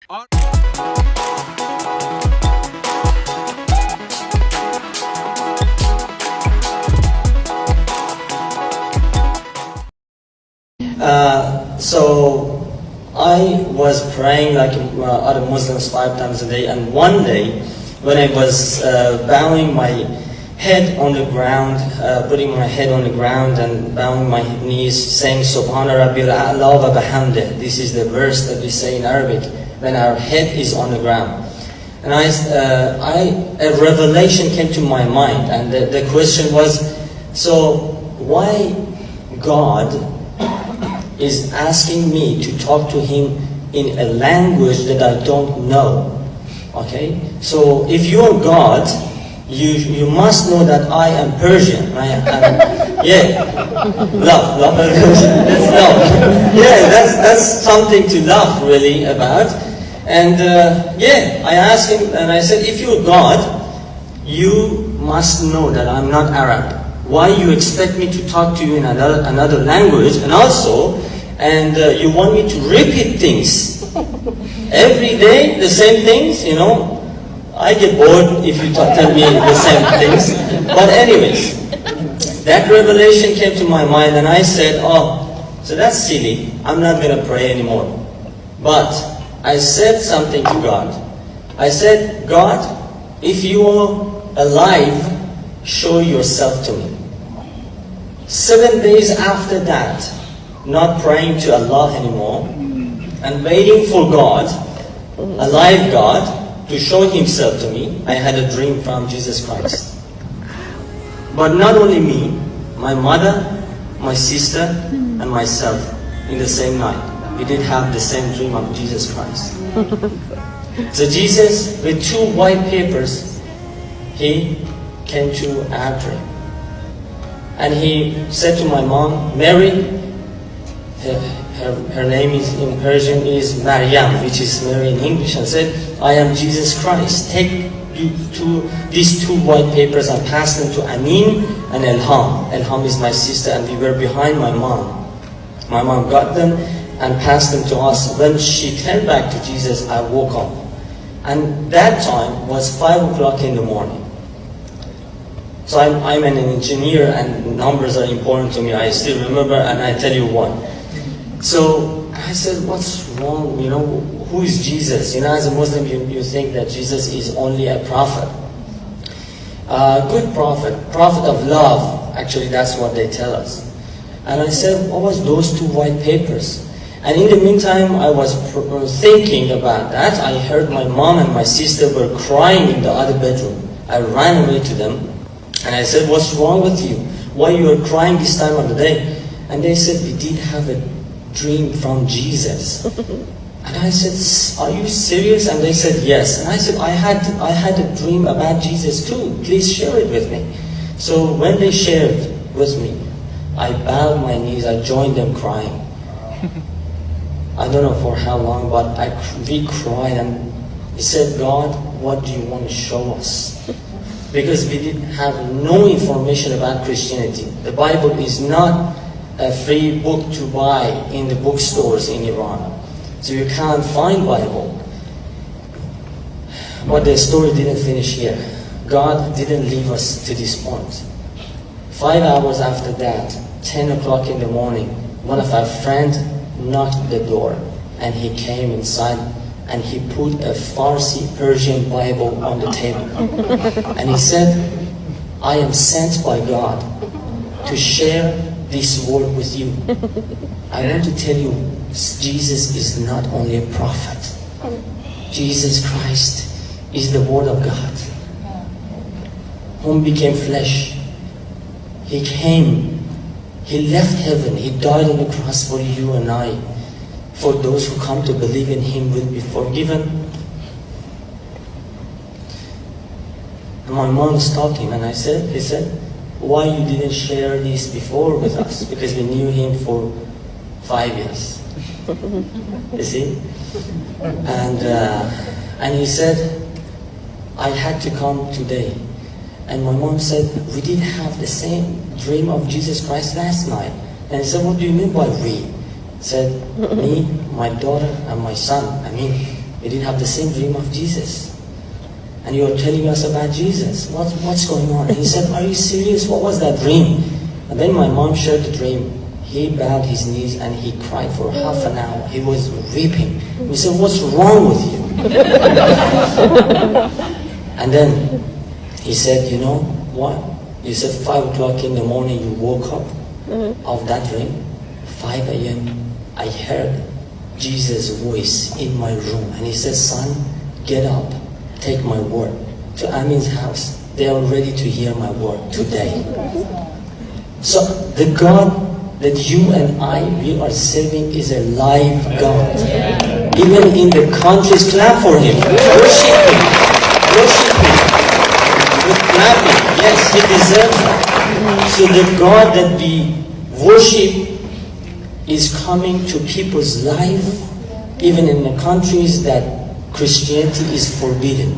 So I was praying like other Muslims 5 times a day, and one day when I was bowing my head on the ground, putting my head on the ground and bowing my knees, saying Subhana Rabbil A'la wa bihamdih. This is the verse that we say in Arabic when our head is on the ground. And a revelation came to my mind, and the question was, so why God is asking me to talk to Him in a language that I don't know? Okay, so if you are God, you must know that I am Persian. Yeah, love, yeah, that's something to laugh really about. And yeah, I asked him and I said, if you're God, you must know that I'm not Arab. Why you expect me to talk to you in another language, and also, you want me to repeat things every day, the same things, you know? I get bored if you tell me the same things. But anyways, that revelation came to my mind, and I said, oh, so that's silly. I'm not going to pray anymore. But I said something to God. I said, God, if you are alive, show yourself to me. 7 days after that, not praying to Allah anymore, and waiting for God, a live God, to show Himself to me, I had a dream from Jesus Christ. But not only me, my mother, my sister, and myself in the same night. We did have the same dream of Jesus Christ. So Jesus, with 2 white papers, He came to our dream. And He said to my mom, Mary, her name is in Persian is Maryam, which is Mary in English, and said, I am Jesus Christ. Take these 2 white papers and pass them to Amin and Elham. Elham is my sister, and we were behind my mom. My mom got them and passed them to us. When she came back to Jesus, I woke up. And that time was 5 o'clock in the morning. So I'm an engineer, and numbers are important to me. I still remember, and I tell you why. So I said, what's wrong? You know, who is Jesus? You know, as a Muslim, you think that Jesus is only a prophet. Good prophet of love. Actually, that's what they tell us. And I said, what was those 2 white papers? And in the meantime, I was thinking about that. I heard my mom and my sister were crying in the other bedroom. I ran away to them, and I said, what's wrong with you? Why you are crying this time of the day? And they said, we did have a dream from Jesus. And I said, are you serious? And they said, yes. And I said, I had a dream about Jesus too. Please share it with me. So when they shared with me, I bowed my knees, I joined them crying. I don't know for how long, but we cried, and we said, God, what do you want to show us? Because we didn't have no information about Christianity. The Bible is not a free book to buy in the bookstores in Iran. So you can't find Bible. But the story didn't finish here. God didn't leave us to this point. 5 hours after that, 10 o'clock in the morning, one of our friends knocked the door, and he came inside, and he put a Farsi Persian Bible on the table. And he said, I am sent by God to share this word with you. I want to tell you, Jesus is not only a prophet. Jesus Christ is the Word of God, whom became flesh. He came, He left heaven, He died on the cross for you and I. For those who come to believe in Him will be forgiven. And my mom stopped him, and he said, why you didn't share this before with us? Because we knew him for 5 years. You see? And he said, I had to come today. And my mom said, we did have the same dream of Jesus Christ last night. And he said, what do you mean by we? Said, me, my daughter, and my son, Amir. We didn't have the same dream of Jesus. And you are telling us about Jesus. What's going on? And he said, are you serious? What was that dream? And then my mom shared the dream. He bowed his knees and he cried for half an hour. He was weeping. We said, what's wrong with you? And then he said, you know what? You said 5 o'clock in the morning you woke up of that dream. 5 a.m. I heard Jesus' voice in my room. And he said, son, get up. Take my word to Amin's house. They are ready to hear my word today. So the God that you and we are serving is a live God. Even in the countries, clap for him. Worship him. Worship him. With clapping. Yes, he deserves it. So the God that we worship is coming to people's life, even in the countries that Christianity is forbidden.